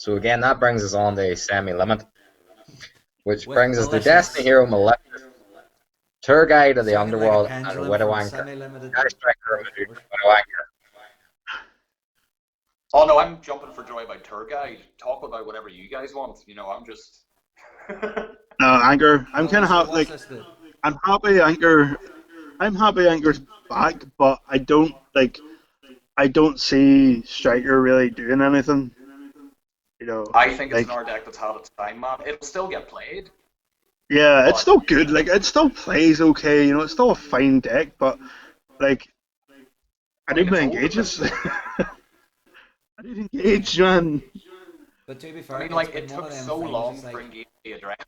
So again, that brings us on to semi-limit, which With brings us to Destiny delicious Hero Maleficent, Tour Guide of the swinging like a Underworld, and pendulum Widow from Anchor. semi-limited Sky to Striker full and force. Widow Anchor. Oh no, I'm jumping for joy by tour guide. Talk about whatever you guys want. I'm just. No, Anchor. I'm kind of So what's this? I'm happy Anchor. I'm happy Anchor's back, but I don't see Striker really doing anything. I think it's an Like R deck that's had its time, man. It'll still get played, yeah, it's but still good. Like it still plays okay. It's still a fine deck, but like I I mean need my it's old and engages. it's. I need Yeah. engage, man. But to be I fair, mean, it's like been it one of took them so things. long It's for like, Engage to be addressed.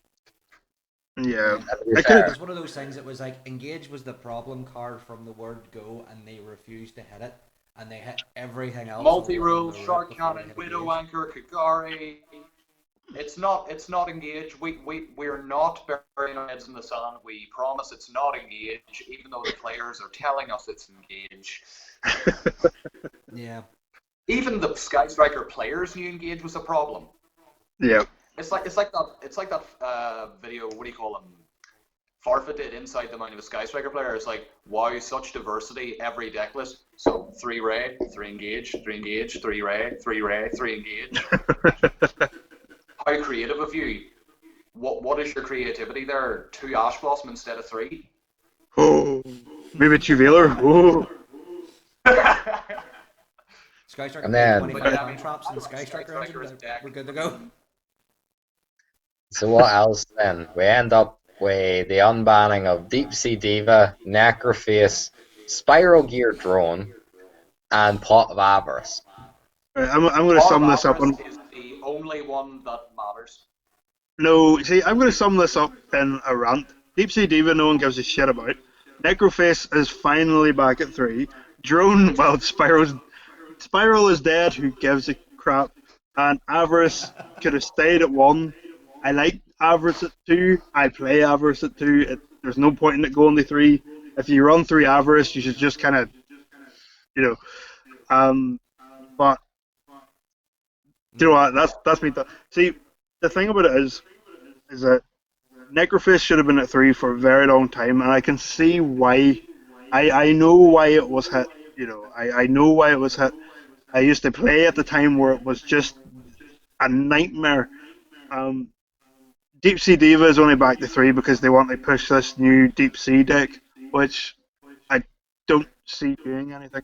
Yeah, yeah, And to be I it could. fair, was one of those things that was like, Engage was the problem card from the word go, and they refused to hit it, and they hit everything else along Multi-rule, the route Shark before they Cannon, hit Widow Engage. Anchor, Kagari. It's not Engage. We're not burying our heads in the sand. We promise it's not Engage, even though the players are telling us it's Engage. Yeah. Even the Sky Striker players knew Engage was a problem. Yeah. It's like that video. What do you call them? Farfa did inside the mind of a Sky Striker player. It's like, wow, such diversity. Every deck list. So 3 Ray, 3 Engage, 3 Engage, 3 Ray, 3 Ray, 3 Engage. How creative of you. What is your creativity there? 2 Ash Blossom instead of 3? Oh, maybe Tuvaler. Oh, Sky Striker and play then, But 25 yeah, I hand mean, traps I in the like Sky Sky Striker engine, Striker as a deck. we're good to go. so what else then? We end up with the unbanning of Deep Sea Diva, Necroface, Spiral Gear Drone, and Pot of Avarice. I'm going to Pot of sum this up. Avarice is the only one that matters. No, see, I'm going to sum this up in a rant. Deep Sea Diva, no one gives a shit about. Necroface is finally back at 3. Drone, well, Spiral is dead, who gives a crap. And Avarice could have stayed at 1. I like Avarice at 2. I play Avarice at 2. There's no point in it going to 3. If you run 3 Avarice, you should just kind of, you know. Um, but, you know Mm. what, that's me. See, the thing about it is that Necrofish should have been at 3 for a very long time, and I can see why. I know why it was hit. I know why it was hit. I used to play at the time where it was just a nightmare. Um, Deep Sea Diva is only back to 3 because they want to push this new Deep Sea deck, which I don't see doing anything.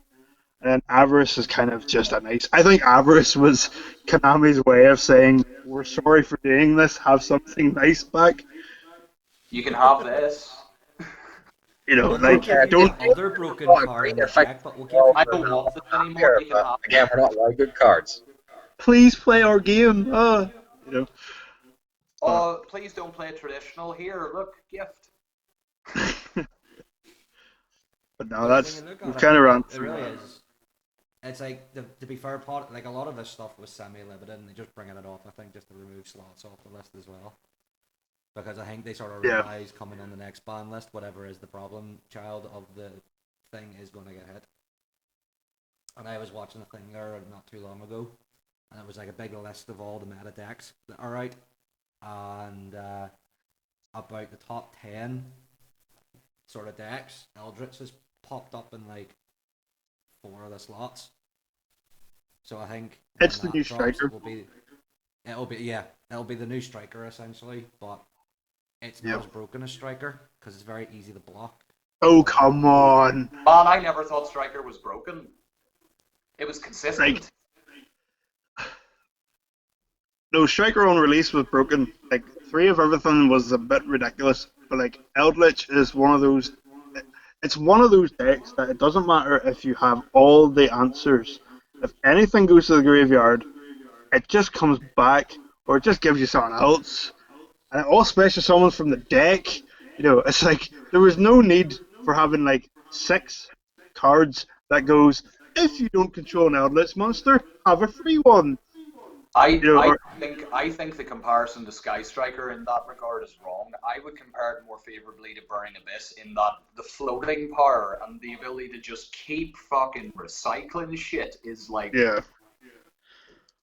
And Avarice is kind of just a nice. I think Avarice was Konami's way of saying, we're sorry for doing this, have something nice back. You can have this. We'll To be not Like, give fair, you they, the don't. they other broken got a card great in the effect. deck, but we'll give Well, you I we're don't the. want this anymore. happier, You can but have again, we're not allowed good cards. Please play our game. You know. But Oh, please don't play traditional. Here, look, gift. but no, But when you that's look we've at kind of ran it through really that. is. It's like, to be fair, like a lot of this stuff was semi-limited, and they just bringing it off, I think, just to remove slots off the list as well. Because I think they sort of Yeah. realize coming on the next ban list, whatever is the problem child of the thing is going to get hit. And I was watching a thing there not too long ago, and it was like a big list of all the meta decks that are out, and about the top 10 sort of decks, Eldritch has popped up in like 4 of the slots. So I think when It's the new that drops, striker. it'll be the new striker essentially, but it's not Yep. as broken as striker because it's very easy to block. Oh come on! Man, I never thought Striker was broken. It was Like consistent. no, striker on release was broken. Like 3 of everything was a bit ridiculous. But like Eldritch is one of those. It's one of those decks that it doesn't matter if you have all the answers. If anything goes to the graveyard, it just comes back, or it just gives you something else. And all special summons from the deck. It's like there was no need for having like 6 cards that goes, if you don't control an Eldritch monster, have a free one. I I Or think I think the comparison to Sky Striker in that regard is wrong. I would compare it more favorably to Burning Abyss in that the floating power and the ability to just keep fucking recycling shit is like yeah,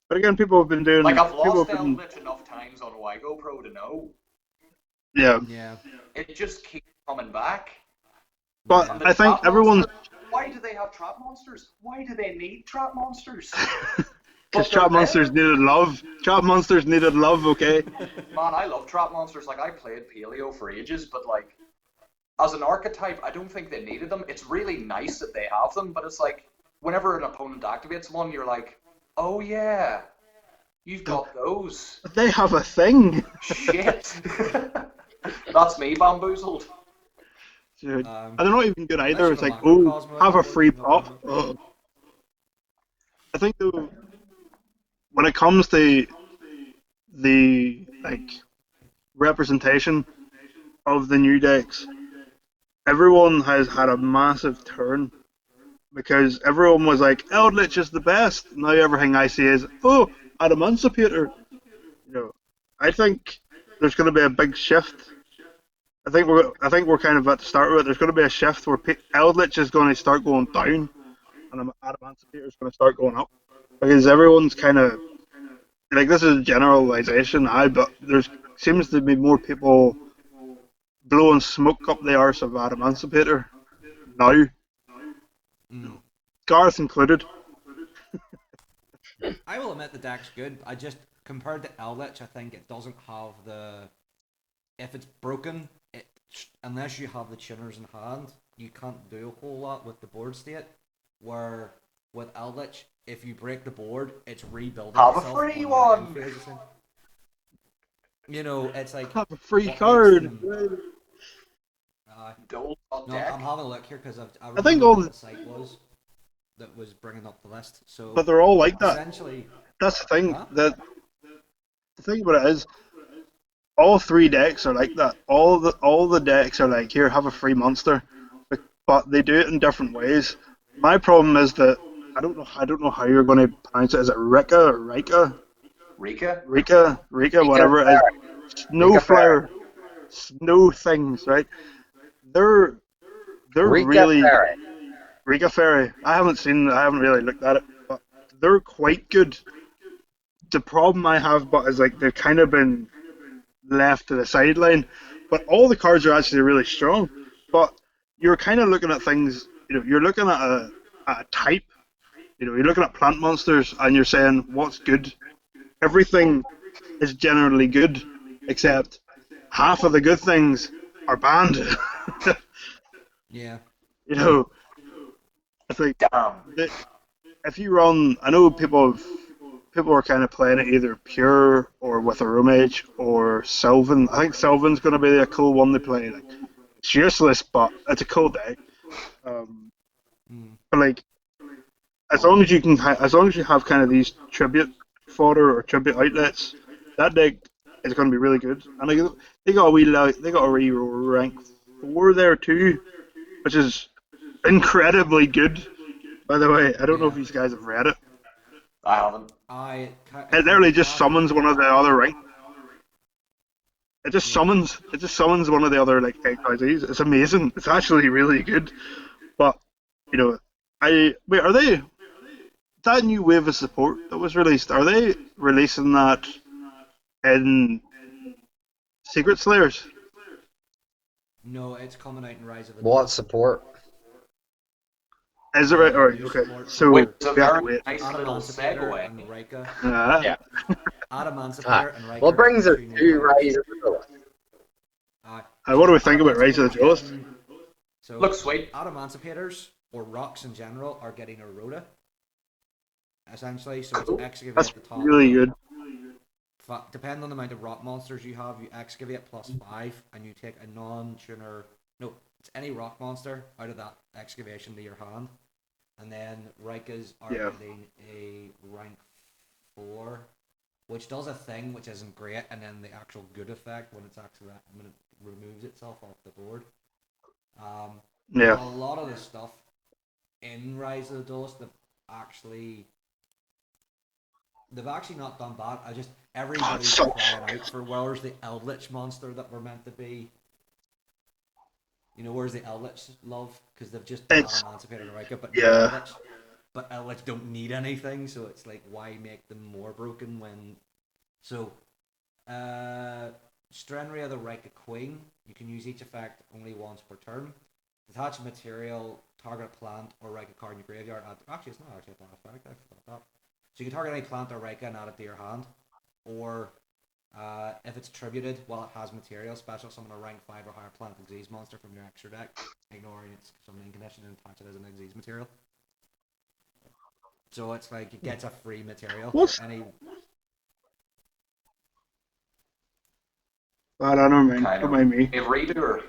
But again, people have been Like, doing. I've People lost have been. Eldritch enough times on yugioh Pro to know. Yeah. Yeah, It just keeps coming back. But And yeah. the I think trap everyone's. monster, why do they have trap monsters? Why do they need trap monsters? Because But they're trap monsters there. needed love. Trap monsters needed love. Okay. Man, I love trap monsters. Like, I played Paleo for ages, but like, as an archetype, I don't think they needed them. It's really nice that they have them, but it's like, whenever an opponent activates one, you're like, oh yeah, you've got those. They have a thing. Shit. That's me bamboozled. Dude, Um, and they're not even good unless either. you It's have a like, oh, macrocosm out have on a board, free no pop. problem. Ugh. I think though, when it comes to the like representation of the new decks, everyone has had a massive turn because everyone was like, Eldritch is the best. Now everything I see is, oh, Adamantipator. You know, I think there's going to be a big shift. I think we're kind of at the start of it. There's going to be a shift where Eldritch is going to start going down, and Adamantipator is going to start going up because everyone's kind of like this is a generalization. But there seems to be more people blowing smoke up the arse of Adamantipator now, Mm. Garth included. I will admit the deck's good. I just compared to Eldritch, I think it doesn't have the. If it's broken, unless you have the tuners in hand, you can't do a whole lot with the board state. Where with Eldritch, if you break the board, it's rebuilding Have a itself free on your end one. phases. You know, it's like Have a free what makes card. them. Dole on No, I'm deck. having a look here because I I think remember all, what the site was that was bringing up the list. So but they're all like that. essentially, That's the thing. huh? The thing about it is, all three decks are like that. All the decks are like, here, have a free monster, but they do it in different ways. My problem is that I don't know how you're going to pronounce it. Is it Rika or Rika? Rika? Rika, Rika whatever it is. Ferry. Rika Ferry. Snowflower, snow things, right? They're they're Rika really Ferry. Rika Fairy. I haven't really looked at it, but they're quite good. The problem I have, but is like they've kind of been left to the sideline. But all the cards are actually really strong. But you're kind of looking at things. You're looking at a type. You're looking at plant monsters, and you're saying what's good. Everything is generally good, except half of the good things are banned. Yeah. you know, I think Damn. that if you run, I know people are kind of playing it either pure or with a room age or Sylvan. I think Sylvan's going to be a cool one to play. Like, it's useless, but it's a cool deck. Um, Mm. but like, as long as you have kind of these tribute fodder or tribute outlets, that deck is going to be really good. And they got a wee rank 4 there too, which is incredibly good. By the way, I don't know if Yeah. these guys have read it. I haven't. It It can be literally just cast summons one of the other rank. It just Yeah. summons. It just summons one of the other like XYZs. It's amazing. It's actually really good. But you know, I wait. Are they that new wave of support that was released? Are they releasing that in Secret Slayers? No, it's coming out in Rise of the What Dusk. support? Is it right? The All right. new Okay. support Which So for is a we have to very wait. nice little Adamantipator segue. and Rika. Uh, Yeah. Adamantipator and Well, it Rika are brings getting us two new to cards. Rise of the Dusk. what do So we think about Rise of the Adamantipator's Duelist? getting so Looks sweet. Adamantipator's or rocks in general are getting a rota essentially. So it's Cool. excavate That's at the top. really good. Depending on the amount of rock monsters you have, you excavate +5, and you take a non-tuner. No, it's any rock monster out of that excavation to your hand, and then Rikas are Yeah. getting a rank 4, which does a thing which isn't great, and then the actual good effect when it removes itself off the board. Yeah. A lot of the stuff in Rise of the Duelist they've actually not done bad. Everybody's so crying out for where's the Eldritch monster that we're meant to be. Where's the Eldritch love? Because they've just done It's Emancipator and Rika, but no yeah. Eldritch. but which don't need anything. So it's like, why make them more broken when? So, Strenria the Rika Queen. You can use each effect only once per turn. Detach a material, target a plant, or Rika card in your graveyard. Actually, it's not actually a bad effect. I forgot that. So you can target any plant or Rika and add it to your hand, or if it's tributed while it has material, special summon a rank 5 or higher plant disease monster from your extra deck, ignoring its summoning condition and attach it as an disease material. So it's like it gets a free material What's for any. that? I don't mind. Kind Don't of mind me. if redo or